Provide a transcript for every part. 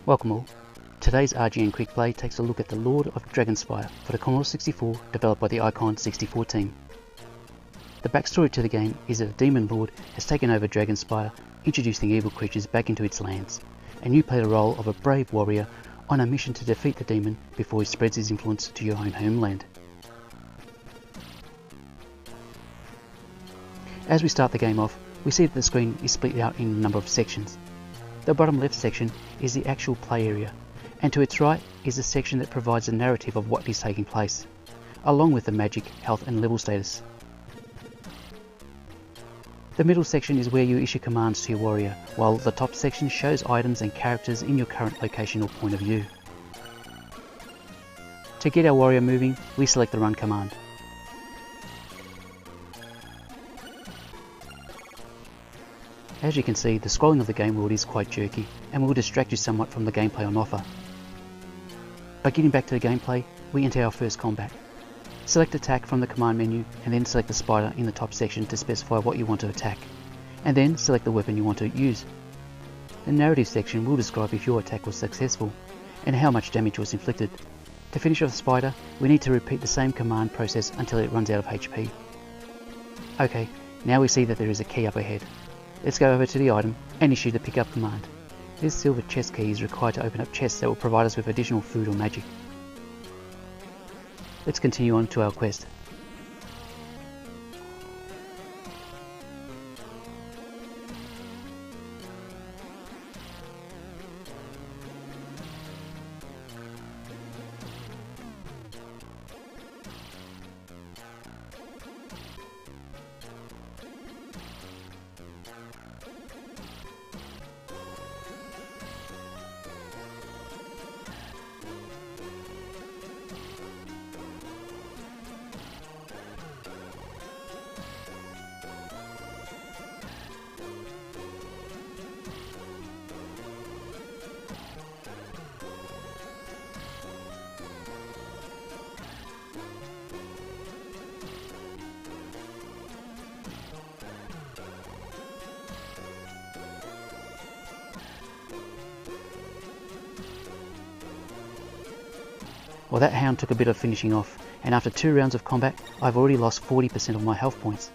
Welcome all. Today's RGN Quick Play takes a look at the Lord of Dragonspire for the Commodore 64, developed by the Icon 64 team. The backstory to the game is that a demon lord has taken over Dragonspire, introducing evil creatures back into its lands, and you play the role of a brave warrior on a mission to defeat the demon before he spreads his influence to your own homeland. As we start the game off, we see that the screen is split out in a number of sections. The bottom left section is the actual play area, and to its right is the section that provides a narrative of what is taking place, along with the magic, health and level status. The middle section is where you issue commands to your warrior, while the top section shows items and characters in your current location or point of view. To get our warrior moving, we select the run command. As you can see, the scrolling of the game world is quite jerky and will distract you somewhat from the gameplay on offer. By getting back to the gameplay, we enter our first combat. Select attack from the command menu and then select the spider in the top section to specify what you want to attack, and then select the weapon you want to use. The narrative section will describe if your attack was successful and how much damage was inflicted. To finish off the spider, we need to repeat the same command process until it runs out of HP. Okay, now we see that there is a key up ahead. Let's go over to the item and issue the pickup command. This silver chest key is required to open up chests that will provide us with additional food or magic. Let's continue on to our quest. Well, that hound took a bit of finishing off, and after 2 rounds of combat, I've already lost 40% of my health points.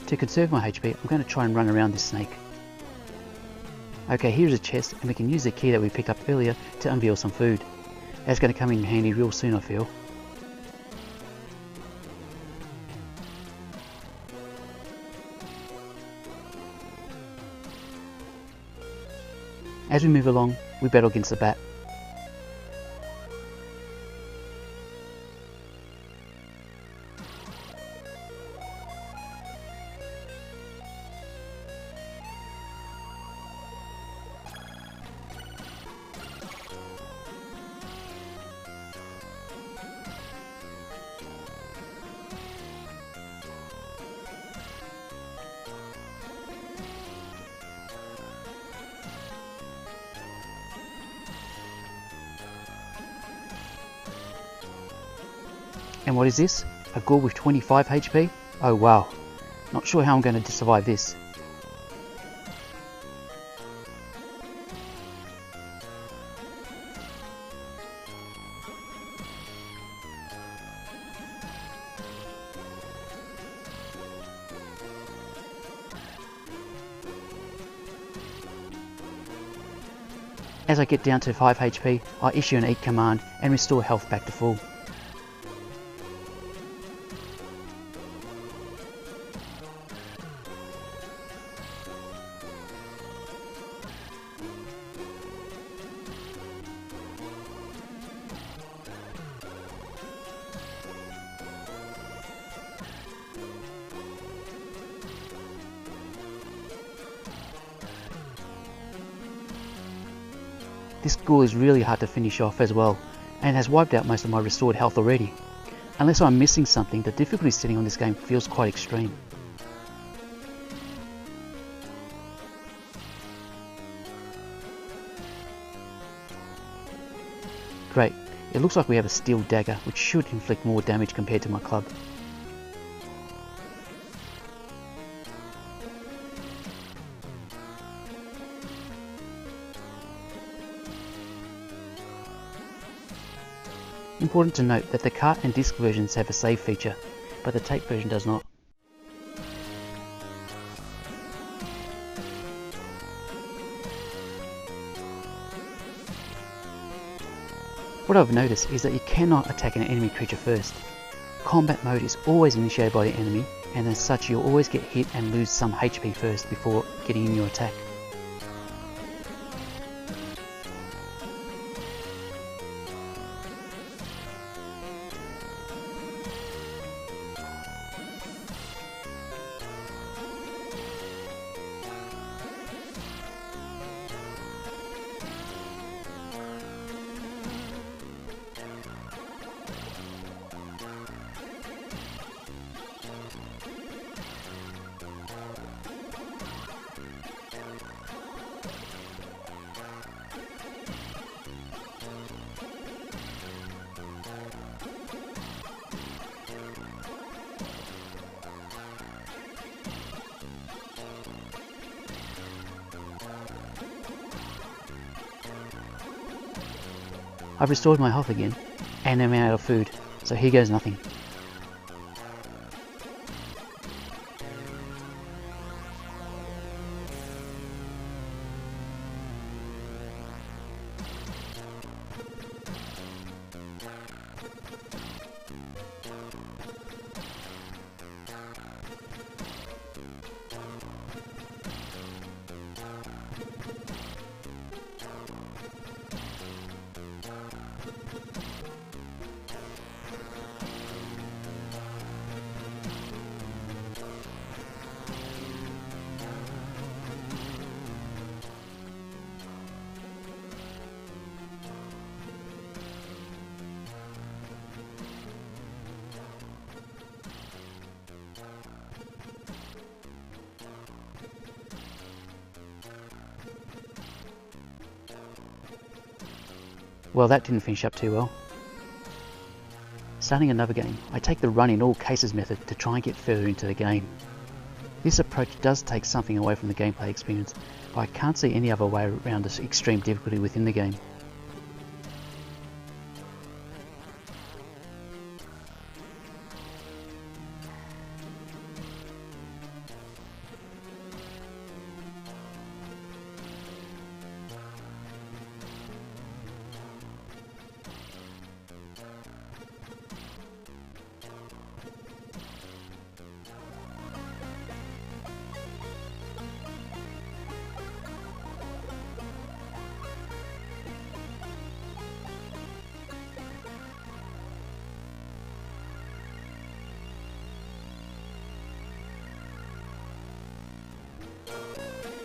To conserve my HP, I'm going to try and run around this snake. Okay, here's a chest, and we can use the key that we picked up earlier to unveil some food. That's going to come in handy real soon, I feel. As we move along, we battle against the bat. And what is this? A ghoul with 25 HP? Oh wow. Not sure how I'm going to survive this. As I get down to 5 HP, I issue an eat command and restore health back to full. This ghoul is really hard to finish off as well, and has wiped out most of my restored health already. Unless I'm missing something, the difficulty setting on this game feels quite extreme. Great, it looks like we have a steel dagger, which should inflict more damage compared to my club. Important to note that the cart and disc versions have a save feature, but the tape version does not. What I've noticed is that you cannot attack an enemy creature first. Combat mode is always initiated by the enemy, and as such you'll always get hit and lose some HP first before getting in your attack. I've restored my health again, and I'm out of food, so here goes nothing. Well, that didn't finish up too well. Starting another game, I take the run in all cases method to try and get further into the game. This approach does take something away from the gameplay experience, but I can't see any other way around this extreme difficulty within the game.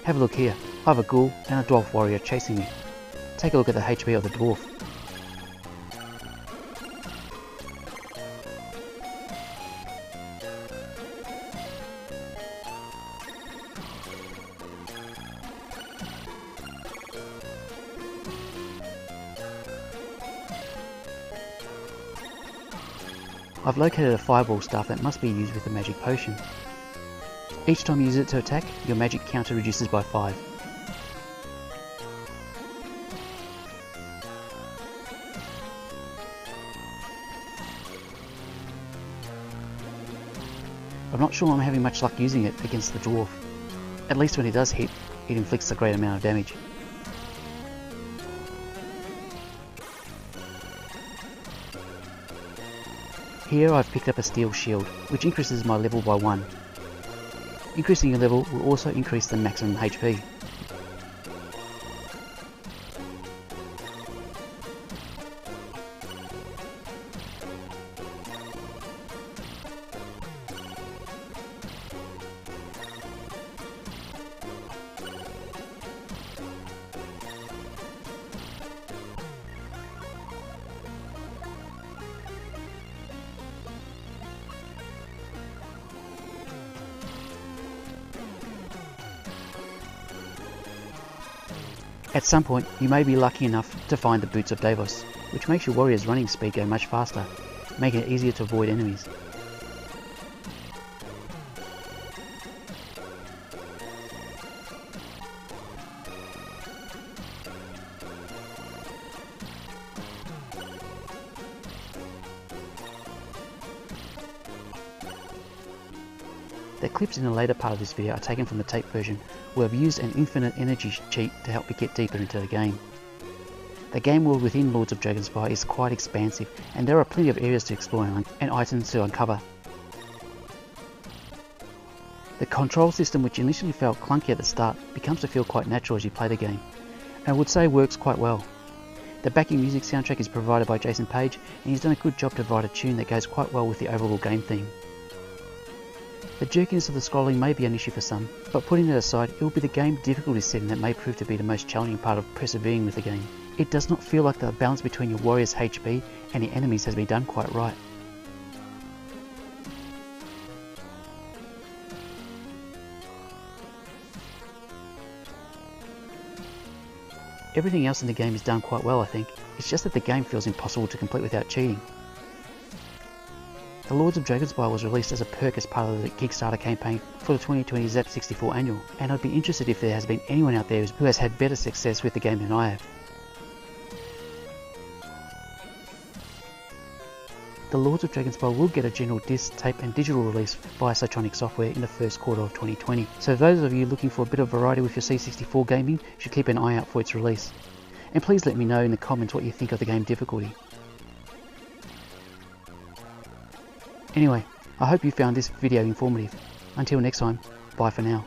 Have a look here, I have a ghoul and a dwarf warrior chasing me. Take a look at the HP of the dwarf. I've located a fireball staff that must be used with a magic potion. Each time you use it to attack, your magic counter reduces by 5. I'm not sure I'm having much luck using it against the dwarf. At least when it does hit, it inflicts a great amount of damage. Here I've picked up a steel shield, which increases my level by 1. Increasing your level will also increase the maximum HP. At some point, you may be lucky enough to find the Boots of Davos, which makes your warrior's running speed go much faster, making it easier to avoid enemies. The clips in the later part of this video are taken from the tape version, where I've used an infinite energy cheat to help me get deeper into the game. The game world within Lords of Dragonspire is quite expansive, and there are plenty of areas to explore and items to uncover. The control system, which initially felt clunky at the start, becomes to feel quite natural as you play the game, and I would say works quite well. The backing music soundtrack is provided by Jason Page, and he's done a good job to write a tune that goes quite well with the overall game theme. The jerkiness of the scrolling may be an issue for some, but putting that aside, it will be the game difficulty setting that may prove to be the most challenging part of persevering with the game. It does not feel like the balance between your warrior's HP and the enemies has been done quite right. Everything else in the game is done quite well, I think. It's just that the game feels impossible to complete without cheating. The Lords of Dragonspire was released as a perk as part of the Kickstarter campaign for the 2020 Zzap 64 annual, and I'd be interested if there has been anyone out there who has had better success with the game than I have. The Lords of Dragonspire will get a general disc, tape and digital release via Psytronik Software in the first quarter of 2020, so those of you looking for a bit of variety with your C64 gaming should keep an eye out for its release. And please let me know in the comments what you think of the game difficulty. Anyway, I hope you found this video informative. Until next time, bye for now.